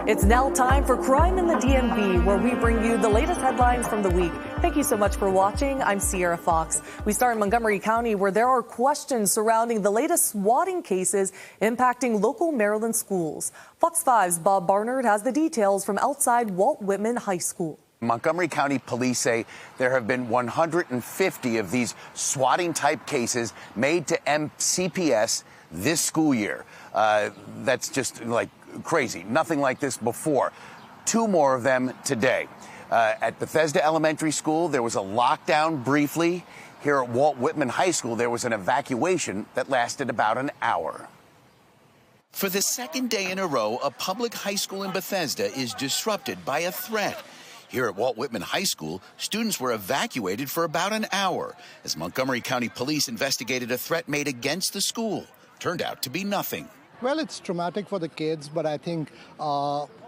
It's now time for Crime in the DMV, where we bring you the latest headlines from the week. Thank you so much for watching. I'm Sierra Fox. We start in Montgomery County, where there are questions surrounding the latest swatting cases impacting local Maryland schools. Fox 5's Bob Barnard has the details from outside Walt Whitman High School. Montgomery County police say there have been 150 of these swatting-type cases made to MCPS this school year. That's just like crazy. Nothing like this before. 2 more of them today. At Bethesda Elementary School, there was a lockdown briefly. Here at Walt Whitman High School, there was an evacuation that lasted about an hour. For the second day in a row, a public high school in Bethesda is disrupted by a threat. Here at Walt Whitman High School, students were evacuated for about an hour as Montgomery County police investigated a threat made against the school. Turned out to be nothing. Well, it's traumatic for the kids, but I think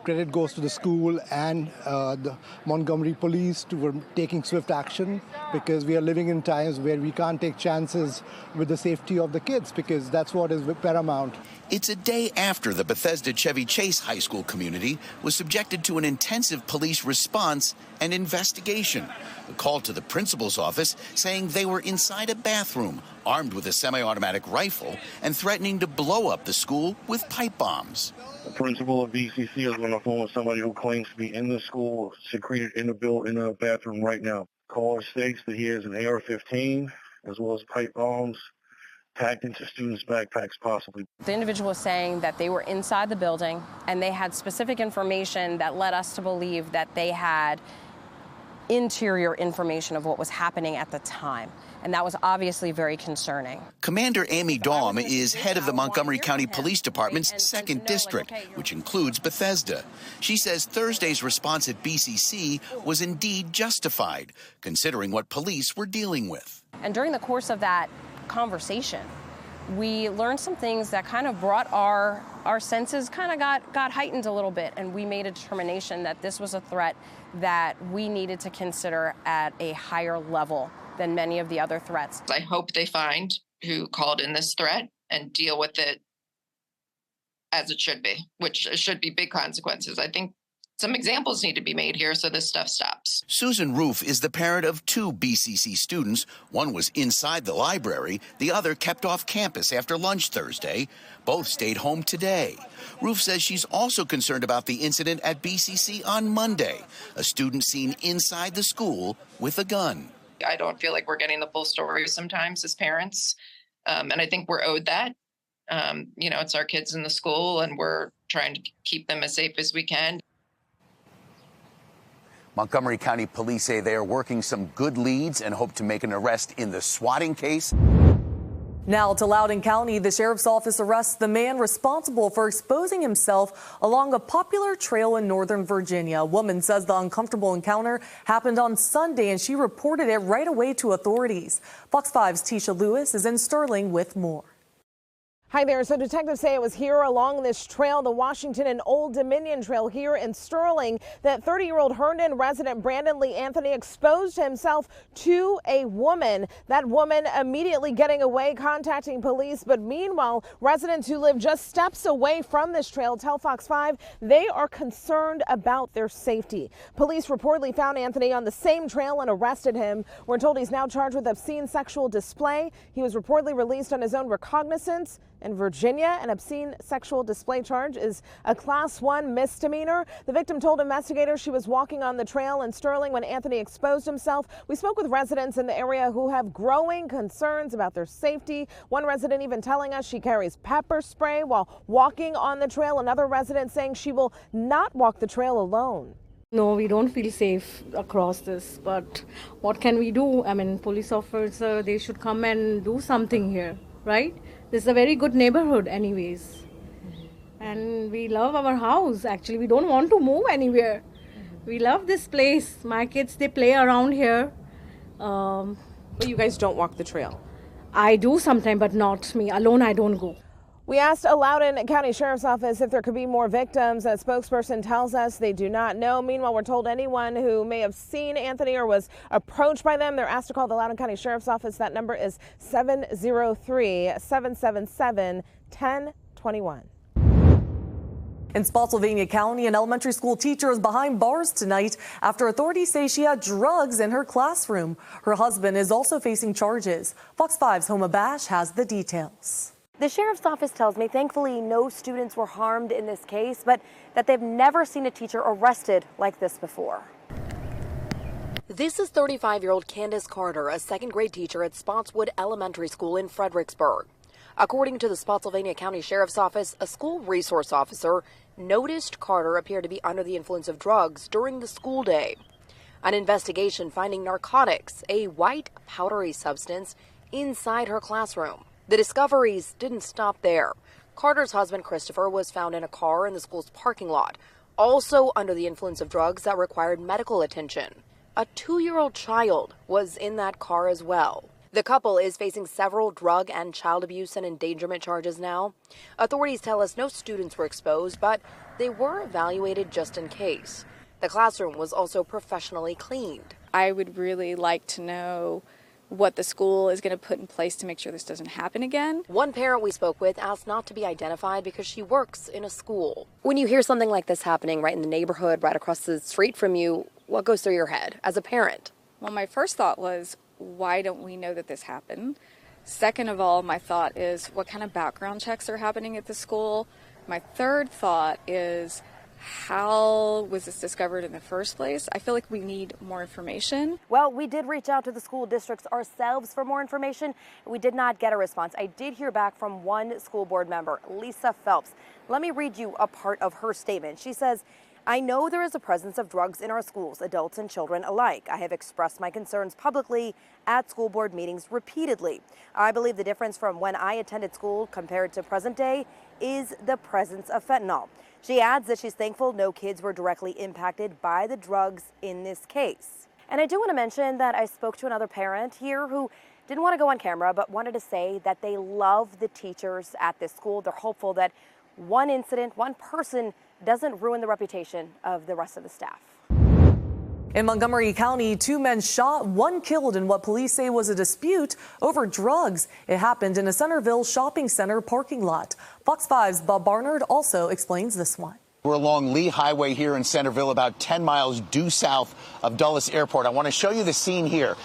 credit goes to the school and the Montgomery police for taking swift action, because we are living in times where we can't take chances with the safety of the kids, because that's what is paramount. It's a day after the Bethesda Chevy Chase High School community was subjected to an intensive police response and investigation. A call to the principal's office saying they were inside a bathroom, armed with a semi-automatic rifle, and threatening to blow up the school with pipe bombs. The principal of BCC is on the phone with somebody who claims to be in the school, secreted in a bathroom right now. Caller states that he has an AR-15 as well as pipe bombs packed into students' backpacks, possibly. The individual was saying that they were inside the building and they had specific information that led us to believe that they had interior information of what was happening at the time. And that was obviously very concerning. Commander Amy Daum is head of the Montgomery County Police Department's 2nd District, which includes Bethesda. She says Thursday's response at BCC was indeed justified, considering what police were dealing with. And during the course of that conversation, we learned some things that kind of brought our senses kind of got heightened a little bit, and we made a determination that this was a threat that we needed to consider at a higher level than many of the other threats. I hope they find who called in this threat and deal with it as it should be, which should be big consequences. I think some examples need to be made here so this stuff stops. Susan Roof is the parent of 2 BCC students. One was inside the library. The other kept off campus after lunch Thursday. Both stayed home today. Roof says she's also concerned about the incident at BCC on Monday. A student seen inside the school with a gun. I don't feel like we're getting the full story sometimes as parents, and I think we're owed that. It's our kids in the school, and we're trying to keep them as safe as we can. Montgomery County police say they are working some good leads and hope to make an arrest in the swatting case. Now to Loudoun County, the sheriff's office arrests the man responsible for exposing himself along a popular trail in Northern Virginia. A woman says the uncomfortable encounter happened on Sunday, and she reported it right away to authorities. Fox 5's Tisha Lewis is in Sterling with more. Hi there. So detectives say it was here along this trail, the Washington and Old Dominion Trail here in Sterling, that 30-year-old Herndon resident Brandon Lee Anthony exposed himself to a woman. That woman immediately getting away, contacting police. But meanwhile, residents who live just steps away from this trail tell Fox 5 they are concerned about their safety. Police reportedly found Anthony on the same trail and arrested him. We're told he's now charged with obscene sexual display. He was reportedly released on his own recognizance. In Virginia, an obscene sexual display charge is a Class 1 misdemeanor. The victim told investigators she was walking on the trail in Sterling when Anthony exposed himself. We spoke with residents in the area who have growing concerns about their safety. One resident even telling us she carries pepper spray while walking on the trail. Another resident saying she will not walk the trail alone. No, we don't feel safe across this, but what can we do? I mean, police officers, they should come and do something here, right? This is a very good neighborhood anyways. And we love our house. Actually, we don't want to move anywhere. We love this place. My kids, they play around here. But you guys don't walk the trail? I do sometimes, but not me. Alone, I don't go. We asked a Loudoun County Sheriff's Office if there could be more victims. A spokesperson tells us they do not know. Meanwhile, we're told anyone who may have seen Anthony or was approached by them, they're asked to call the Loudoun County Sheriff's Office. That number is 703-777-1021. In Spotsylvania County, an elementary school teacher is behind bars tonight after authorities say she had drugs in her classroom. Her husband is also facing charges. Fox 5's Homa Bash has the details. The sheriff's office tells me thankfully no students were harmed in this case, but that they've never seen a teacher arrested like this before. This is 35-year-old Candace Carter, a second-grade teacher at Spotswood Elementary School in Fredericksburg. According to the Spotsylvania County Sheriff's Office, a school resource officer noticed Carter appeared to be under the influence of drugs during the school day. An investigation finding narcotics, a white powdery substance, inside her classroom. The discoveries didn't stop there. Carter's husband, Christopher, was found in a car in the school's parking lot, also under the influence of drugs that required medical attention. A 2-year-old child was in that car as well. The couple is facing several drug and child abuse and endangerment charges now. Authorities tell us no students were exposed, but they were evaluated just in case. The classroom was also professionally cleaned. I would really like to know what the school is going to put in place to make sure this doesn't happen again. One parent we spoke with asked not to be identified because she works in a school. When you hear something like this happening right in the neighborhood, right across the street from you, what goes through your head as a parent? Well, my first thought was, why don't we know that this happened? Second of all, my thought is, what kind of background checks are happening at the school? My third thought is, how was this discovered in the first place? I feel like we need more information. Well, we did reach out to the school districts ourselves for more information. We did not get a response. I did hear back from one school board member, Lisa Phelps. Let me read you a part of her statement. She says, I know there is a presence of drugs in our schools, adults and children alike. I have expressed my concerns publicly at school board meetings repeatedly. I believe the difference from when I attended school compared to present day is the presence of fentanyl. She adds that she's thankful no kids were directly impacted by the drugs in this case. And I do want to mention that I spoke to another parent here who didn't want to go on camera, but wanted to say that they love the teachers at this school. They're hopeful that one incident, one person doesn't ruin the reputation of the rest of the staff. In Montgomery County, 2 men shot, 1 killed in what police say was a dispute over drugs. It happened in a Centerville shopping center parking lot. Fox 5's Bob Barnard also explains this one. We're along Lee Highway here in Centerville, about 10 miles due south of Dulles Airport. I want to show you the scene here.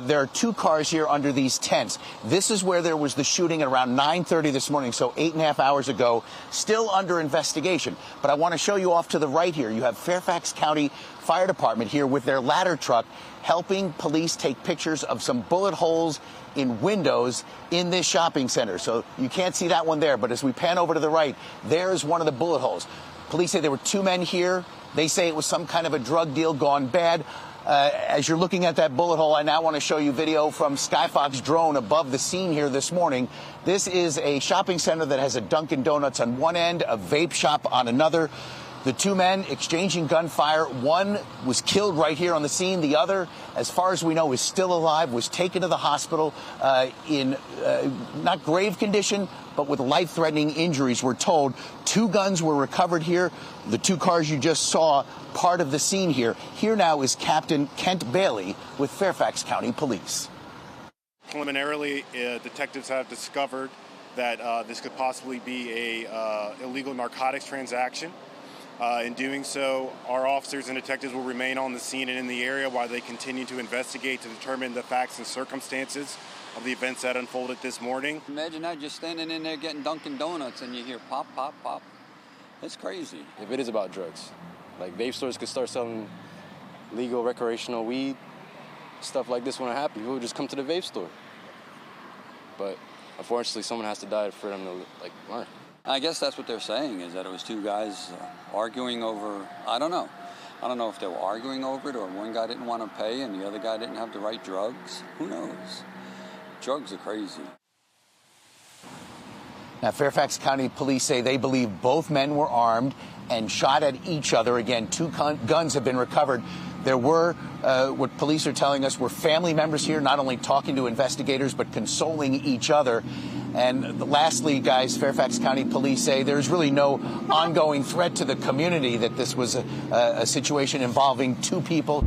There are 2 cars here under these tents. This is where there was the shooting at around 9:30 this morning, so 8.5 hours ago, still under investigation. But I want to show you off to the right here. You have Fairfax County Fire Department here with their ladder truck helping police take pictures of some bullet holes in windows in this shopping center. So you can't see that one there, but as we pan over to the right, there's one of the bullet holes. Police say there were 2 men here. They say it was some kind of a drug deal gone bad. As you're looking at that bullet hole, I now want to show you video from Skyfox drone above the scene here this morning. This is a shopping center that has a Dunkin' Donuts on one end, a vape shop on another. The 2 men exchanging gunfire. One was killed right here on the scene. The other, as far as we know, is still alive, was taken to the hospital in not grave condition, but with life-threatening injuries, we're told. 2 guns were recovered here. The 2 cars you just saw, part of the scene here. Here now is Captain Kent Bailey with Fairfax County Police. Preliminarily, detectives have discovered that this could possibly be a illegal narcotics transaction. In doing so, our officers and detectives will remain on the scene and in the area while they continue to investigate to determine the facts and circumstances of the events that unfolded this morning. Imagine that, just standing in there getting Dunkin' Donuts and you hear pop, pop, pop. It's crazy. If it is about drugs, like vape stores could start selling legal recreational weed, stuff like this wouldn't happen. People would just come to the vape store. But unfortunately, someone has to die for them to learn. I guess that's what they're saying, is that it was 2 guys arguing over, I don't know. I don't know if they were arguing over it or one guy didn't want to pay and the other guy didn't have the right drugs. Who knows? Drugs are crazy. Now, Fairfax County Police say they believe both men were armed and shot at each other. Again, 2 guns have been recovered. There were, what police are telling us, were family members here, not only talking to investigators, but consoling each other. And lastly, guys, Fairfax County Police say there's really no ongoing threat to the community, that this was a situation involving 2 people.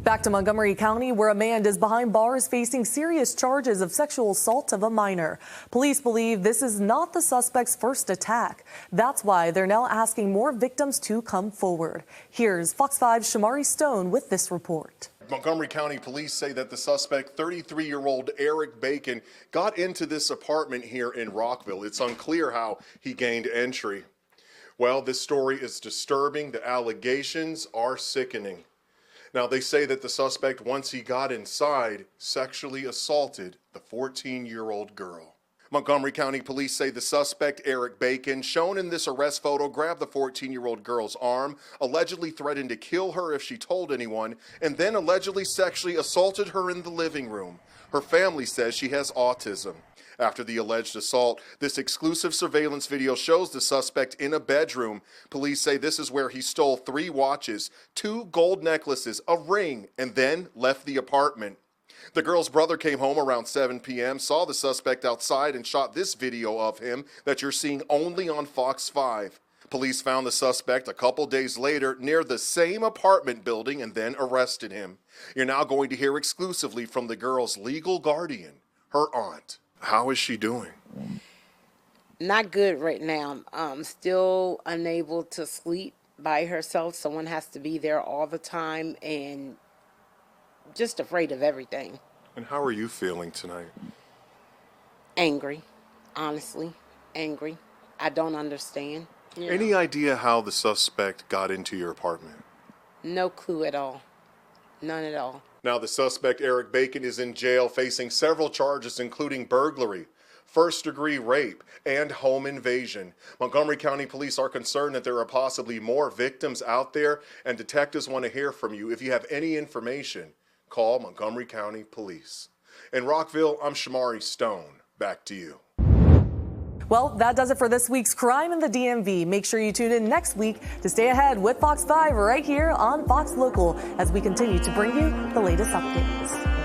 Back to Montgomery County, where a man is behind bars facing serious charges of sexual assault of a minor. Police believe this is not the suspect's first attack. That's why they're now asking more victims to come forward. Here's Fox 5's Shamari Stone with this report. Montgomery County police say that the suspect, 33-year-old Eric Bacon, got into this apartment here in Rockville. It's unclear how he gained entry. Well, this story is disturbing. The allegations are sickening. Now, they say that the suspect, once he got inside, sexually assaulted the 14-year-old girl. Montgomery County police say the suspect, Eric Bacon, shown in this arrest photo, grabbed the 14-year-old girl's arm, allegedly threatened to kill her if she told anyone, and then allegedly sexually assaulted her in the living room. Her family says she has autism. After the alleged assault, this exclusive surveillance video shows the suspect in a bedroom. Police say this is where he stole 3 watches, 2 gold necklaces, a ring, and then left the apartment. The girl's brother came home around 7 p.m., saw the suspect outside, and shot this video of him that you're seeing only on Fox 5. Police found the suspect a couple days later near the same apartment building and then arrested him. You're now going to hear exclusively from the girl's legal guardian, her aunt. How is she doing? Not good right now. Still unable to sleep by herself. Someone has to be there all the time and just afraid of everything. And how are you feeling tonight? Angry, honestly, angry. I don't understand. Any idea how the suspect got into your apartment? No clue at all. None at all. Now, the suspect, Eric Bacon, is in jail facing several charges, including burglary, first-degree rape, and home invasion. Montgomery County Police are concerned that there are possibly more victims out there, and detectives want to hear from you. If you have any information, call Montgomery County Police. In Rockville, I'm Shamari Stone. Back to you. Well, that does it for this week's Crime in the DMV. Make sure you tune in next week to stay ahead with Fox 5 right here on Fox Local as we continue to bring you the latest updates.